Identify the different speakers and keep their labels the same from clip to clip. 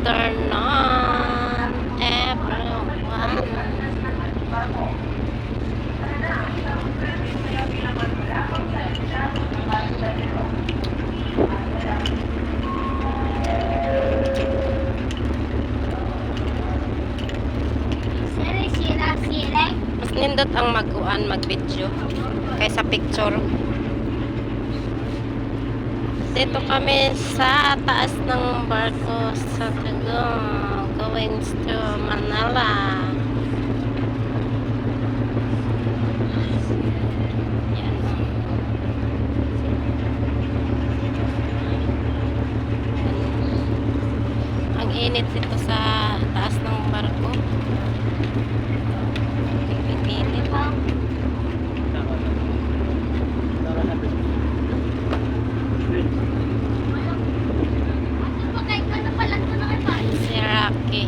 Speaker 1: afternoon, everyone. Mas nindot ang mag-video kaysa picture. Dito kami sa taas ng barko sa Tagum, going to Manila. Yan. Ang init dito sa taas ng barko. Init. Si Rocky.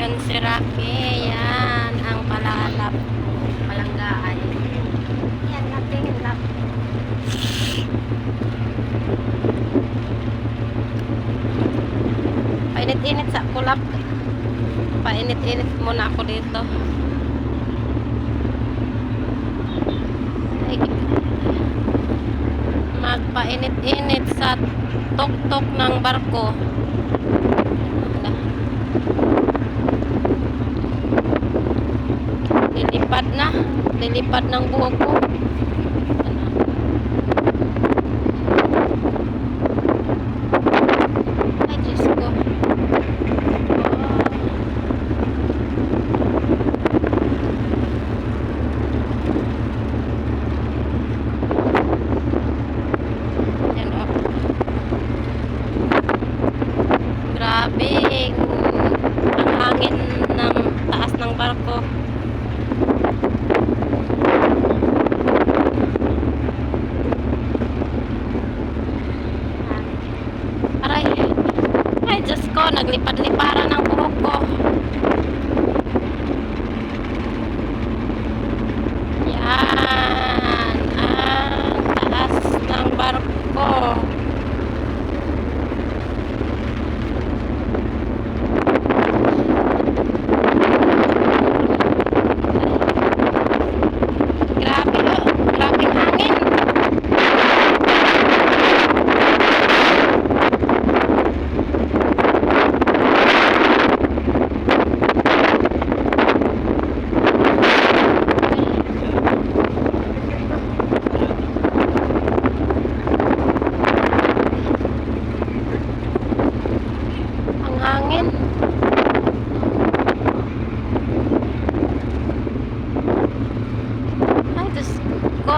Speaker 1: Yan si Rocky. Yan ang palalap. Palanggaan. Yan natin lap. Painit-init sa kulap. Painit-init muna ako dito. Magpainit-init sa tuktok ng barko. Lilipad ng buhok ko. Ay, Diyos ko. Yan, oh. Grabe ang hangin ng taas ng barko. Ay, Diyos ko, naglipad-liparan ang buhok ko. Yan ang taas ng barko. Grabe, oh. Grabe ang hangin. Hangin. Ay, Diyos ko.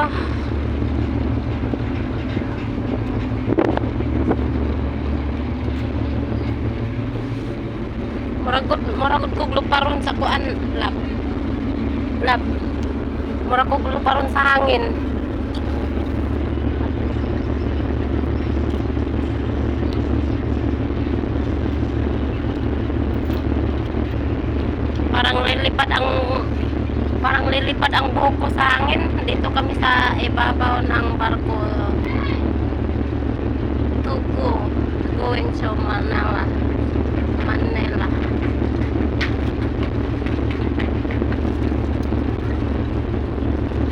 Speaker 1: Muragod ko gluparon sa kuan, lab. Muragod ko gluparon sa hangin. Parang lilipad ang buhok ko sa hangin. Dito kami sa ibabaw ng barko. Tugo, going to Manila.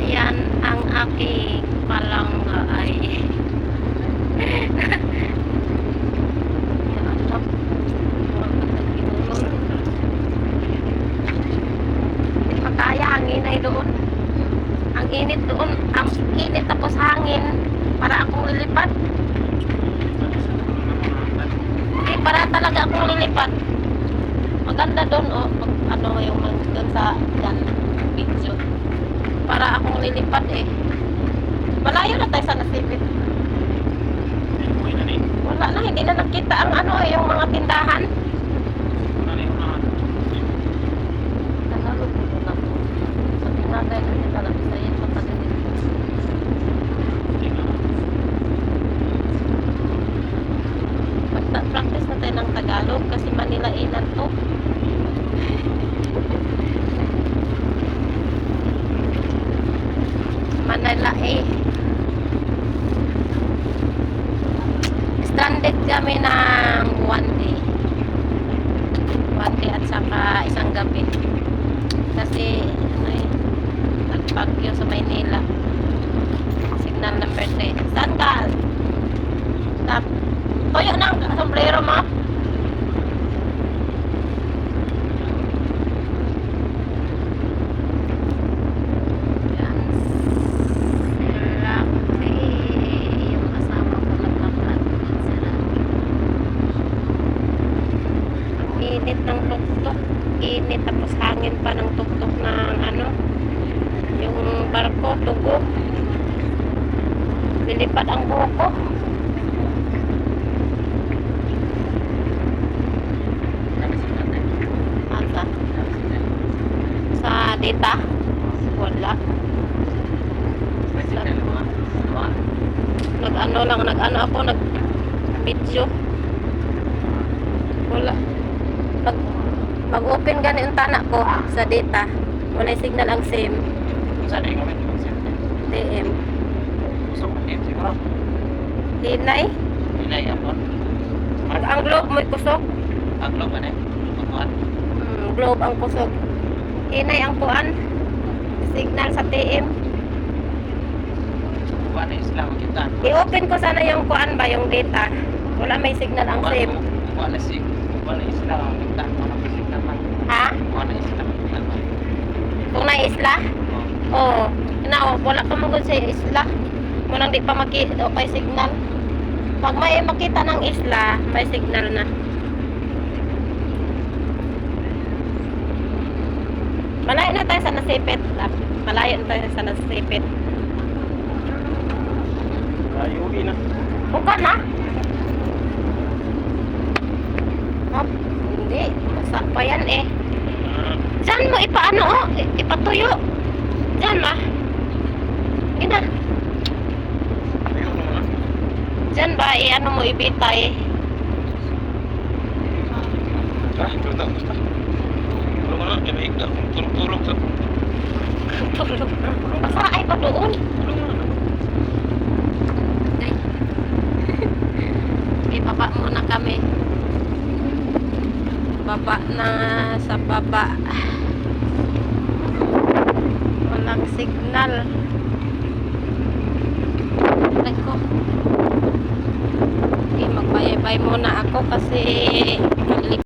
Speaker 1: Yan ang aking palanggaay. Doon. Ang init doon. Ang init tapos hangin. Para akong lilipad. Okay, para talaga akong lilipad. Maganda doon, oh. Ano yung doon sa yan, video. Para akong lilipad eh. Malayo na tayo sa nasipit. Wala na, hindi na nakita ang ano eh, yung mga tindahan. Practice na tayo ng Tagalog kasi Manilainan to. Manila eh. Stranded kami ng 1 day. 1 day at saka isang gabi. Kasi ano eh, nagpagyo sa Maynila. Signal number 3. Saan ka? Stop. Toyo na ang sombrero mo. Yan. Rocky. Yung kasama ko nagpa-vlog. Si Rocky. Ang init ng tuktok. Init tapos hangin pa ng tuktok ng ano. Yung barko, tugo. Lilipad ang buko. Asa? Sa data? Wala. Nag-ano ako, nag-video. Wala. Mag-open gani yung tanak ko sa data. Wala signal ang SIM.
Speaker 2: Saan ay gamit yung SIM?
Speaker 1: TM.
Speaker 2: Gusto ko TM siguro.
Speaker 1: Hinay.
Speaker 2: Hinay ako.
Speaker 1: Ang globe mo'y kusog.
Speaker 2: Ang globe ano eh? Pagkuhan.
Speaker 1: Globe ang kusog. Hinay ang kuan. Signal sa TM.
Speaker 2: Kuhan na isla ko kita.
Speaker 1: I-open ko sana yung kuan ba, yung data. Wala may signal ang SIM.
Speaker 2: Kuhan na isla ko kita. Kuhan na signal man.
Speaker 1: Ha?
Speaker 2: Kuhan na isla ko kita.
Speaker 1: Kung na isla? Oo. Wala pa magod sa isla. Munang di pa makita o may signal. Pag may makita ng isla, may signal na. Malayo na tayo sa nasipit. Malayo na tayo sa nasipit.
Speaker 2: Ayuwi na.
Speaker 1: Buka na? Hop, hindi. Basa pa yan eh. Diyan mo ipaano oh. Ipatuyo. Diyan ma. Ina.
Speaker 2: Ayun naman.
Speaker 1: Diyan ba ano mo ibitay.
Speaker 2: Basta. Tulong na. Ibaig na. Tulong sa.
Speaker 1: Tulog. Basa ay pa doon.
Speaker 2: Tulong na.
Speaker 1: Ibaba muna kami. Baba na sa baba. Walang signal. Ay ko. Okay, magbayay-bay muna ako kasi